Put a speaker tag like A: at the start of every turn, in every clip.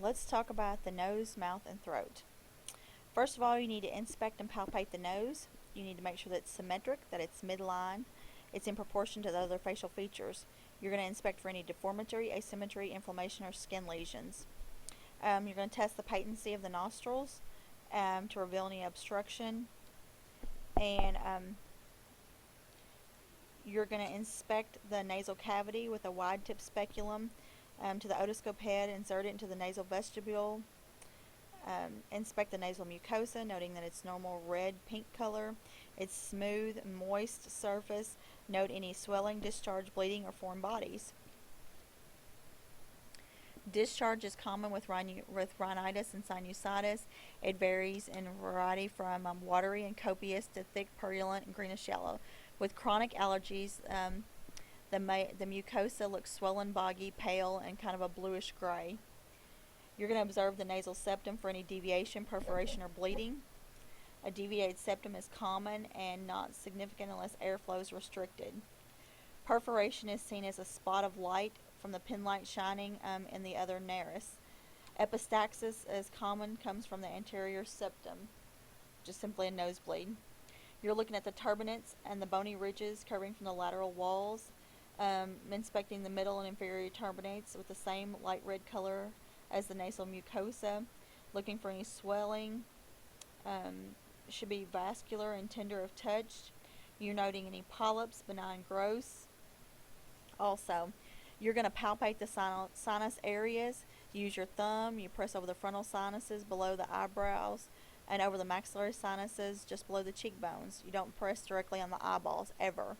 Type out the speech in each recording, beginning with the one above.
A: let's talk about the nose, mouth, and throat. First of all, you need to inspect and palpate the nose. You need to make sure that it's symmetric, that it's midline, it's in proportion to the other facial features. You're going to inspect for any deformity, asymmetry, inflammation, or skin lesions. You're going to test the patency of the nostrils to reveal any obstruction. And you're going to inspect the nasal cavity with a wide tip speculum to the otoscope head, insert it into the nasal vestibule. Inspect the nasal mucosa, noting that it's normal red-pink color. It's smooth, moist surface. Note any swelling, discharge, bleeding, or foreign bodies. Discharge is common with rhinitis and sinusitis. It varies in variety from watery and copious to thick, purulent, and greenish yellow. With chronic allergies, the mucosa looks swollen, boggy, pale, and kind of a bluish gray. You're going to observe the nasal septum for any deviation, perforation, or bleeding. A deviated septum is common and not significant unless airflow is restricted. Perforation is seen as a spot of light from the pinlight shining in the other nares. Epistaxis is common, comes from the anterior septum, just simply a nosebleed. You're looking at the turbinates and the bony ridges curving from the lateral walls, inspecting the middle and inferior turbinates with the same light red color as the nasal mucosa, looking for any swelling. Should be vascular and tender if touched. You're noting any polyps, benign growths. Also, you're going to palpate the sinus areas. Use your thumb. You press over the frontal sinuses below the eyebrows and over the maxillary sinuses just below the cheekbones. You don't press directly on the eyeballs ever.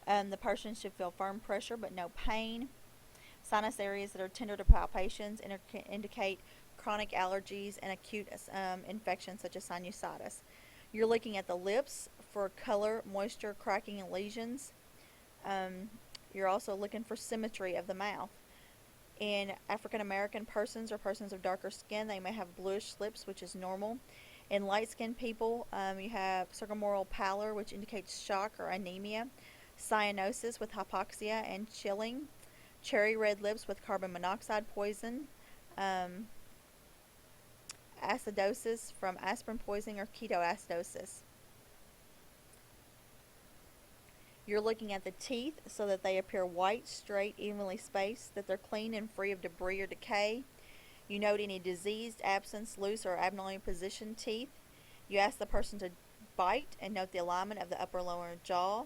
A: The person should feel firm pressure but no pain. Sinus areas that are tender to palpations indicate chronic allergies and acute infections such as sinusitis. You're looking at the lips for color, moisture, cracking, and lesions. You're also looking for symmetry of the mouth. In African American persons or persons of darker skin, they may have bluish lips, which is normal. In light-skinned people, you have circummoral pallor, which indicates shock or anemia, cyanosis with hypoxia and chilling, cherry red lips with carbon monoxide poison, acidosis from aspirin poisoning or ketoacidosis. You're looking at the teeth so that they appear white, straight, evenly spaced, that they're clean and free of debris or decay. You note any diseased, absence, loose, or abnormally positioned teeth. You ask the person to bite and note the alignment of the upper and lower jaw.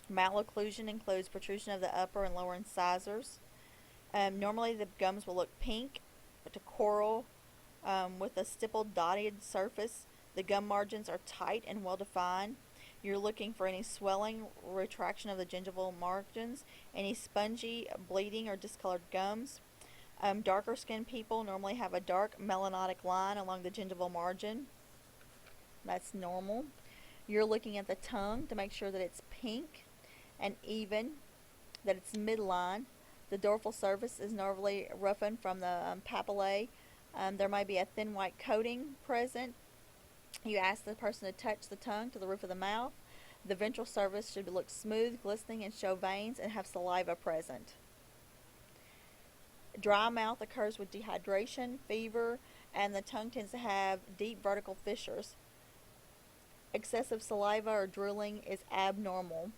A: Malocclusion includes protrusion of the upper and lower incisors. Normally the gums will look pink to coral with a stippled dotted surface. The gum margins are tight and well defined. You're looking for any swelling, retraction of the gingival margins, any spongy, bleeding, or discolored gums. Darker skinned people normally have a dark melanotic line along the gingival margin. That's normal. You're looking at the tongue to make sure that it's pink and even, that it's midline. The dorsal surface is normally roughened from the papillae. There might be a thin white coating present. You ask the person to touch the tongue to the roof of the mouth. The ventral surface should look smooth, glistening, and show veins and have saliva present. Dry mouth occurs with dehydration, fever, and the tongue tends to have deep vertical fissures. Excessive saliva or drooling is abnormal.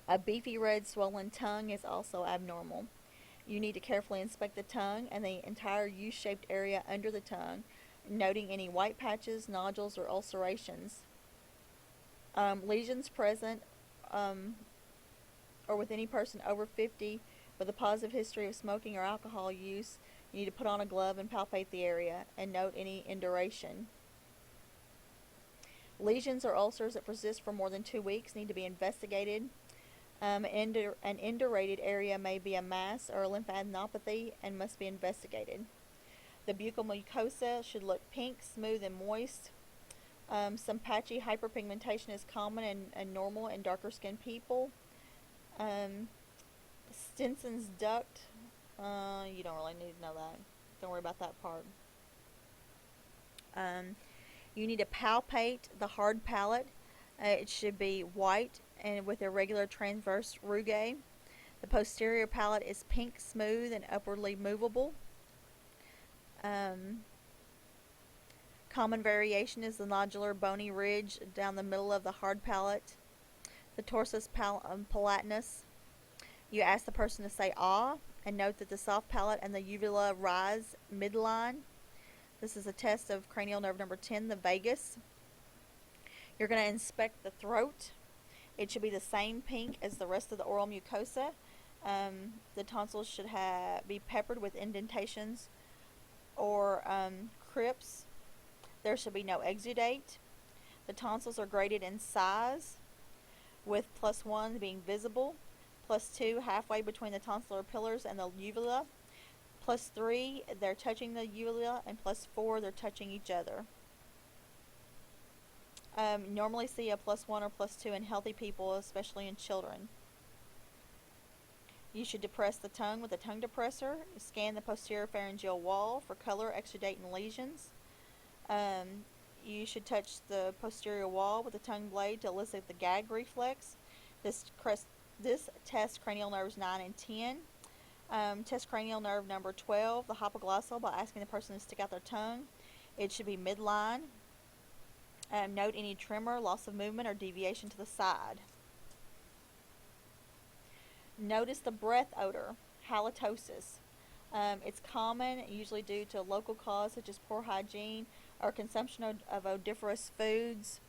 A: A beefy red swollen tongue is also abnormal. You need to carefully inspect the tongue and the entire U-shaped area under the tongue, noting any white patches, nodules, or ulcerations. Lesions present or with any person over 50 with a positive history of smoking or alcohol use, you need to put on a glove and palpate the area and note any induration. Lesions or ulcers that persist for more than 2 weeks need to be investigated. An indurated area may be a mass or a lymphadenopathy and must be investigated. The buccal mucosa should look pink, smooth, and moist. Some patchy hyperpigmentation is common and normal in darker skinned people. Stinson's duct, you don't really need to know that. Don't worry about that part. You need to palpate the hard palate. It should be white and with irregular transverse rugae. The posterior palate is pink, smooth, and upwardly movable. Common variation is the nodular bony ridge down the middle of the hard palate. The torsus palatinus. You ask the person to say ah, and note that the soft palate and the uvula rise midline. This is a test of cranial nerve number 10, the vagus. You're going to inspect the throat. It should be the same pink as the rest of the oral mucosa. The tonsils should be peppered with indentations or crypts. There should be no exudate. The tonsils are graded in size, with +1 being visible, +2 halfway between the tonsillar pillars and the uvula, +3 they're touching the uvula, and +4 they're touching each other. Normally see a +1 or +2 in healthy people, especially in children. You should depress the tongue with a tongue depressor. Scan the posterior pharyngeal wall for color, exudate, and lesions. You should touch the posterior wall with the tongue blade to elicit the gag reflex. This tests cranial nerves 9 and 10. Test cranial nerve number 12, the hypoglossal, by asking the person to stick out their tongue. It should be midline. Note any tremor, loss of movement, or deviation to the side. Notice the breath odor, halitosis. It's common, usually due to a local cause such as poor hygiene or consumption of odoriferous foods,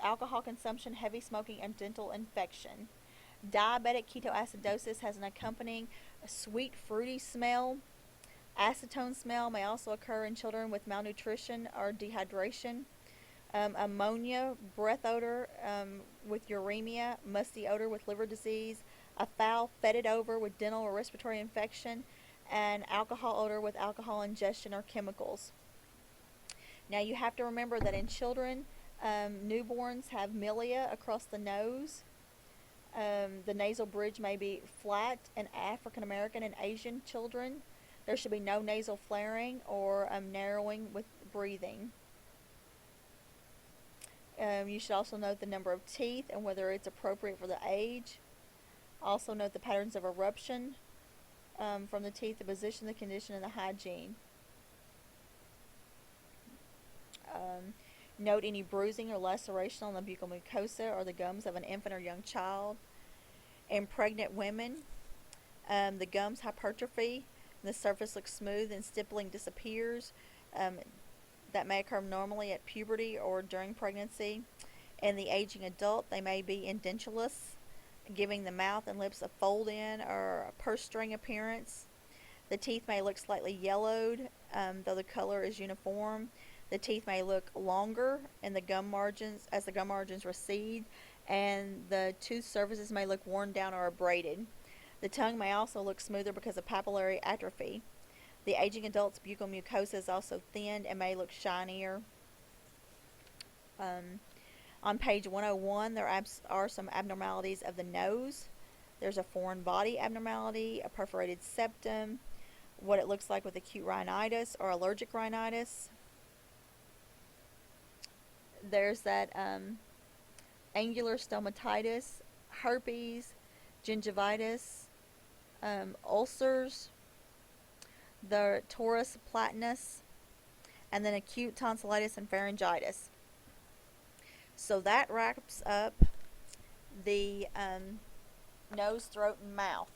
A: alcohol consumption, heavy smoking, and dental infection. Diabetic ketoacidosis has an accompanying sweet, fruity smell. Acetone smell may also occur in children with malnutrition or dehydration. Ammonia, breath odor with uremia, musty odor with liver disease, a foul fetid odor with dental or respiratory infection, and alcohol odor with alcohol ingestion or chemicals. Now you have to remember that in children, newborns have milia across the nose. The nasal bridge may be flat in African American and Asian children. There should be no nasal flaring or narrowing with breathing. You should also note the number of teeth and whether it's appropriate for the age. Also note the patterns of eruption from the teeth, the position, the condition, and the hygiene. Note any bruising or laceration on the buccal mucosa or the gums of an infant or young child. In pregnant women, the gums hypertrophy, and the surface looks smooth and stippling disappears. That may occur normally at puberty or during pregnancy. In the aging adult, they may be edentulous, giving the mouth and lips a fold-in or a purse string appearance. The teeth may look slightly yellowed, though the color is uniform. The teeth may look longer in the gum margins as the gum margins recede, and the tooth surfaces may look worn down or abraded. The tongue may also look smoother because of papillary atrophy. The aging adult's buccal mucosa is also thinned and may look shinier. On page 101, there are some abnormalities of the nose. There's a foreign body abnormality, a perforated septum, what it looks like with acute rhinitis or allergic rhinitis. There's that angular stomatitis, herpes, gingivitis, ulcers, the torus platinus, and then acute tonsillitis and pharyngitis. So that wraps up the nose, throat, and mouth.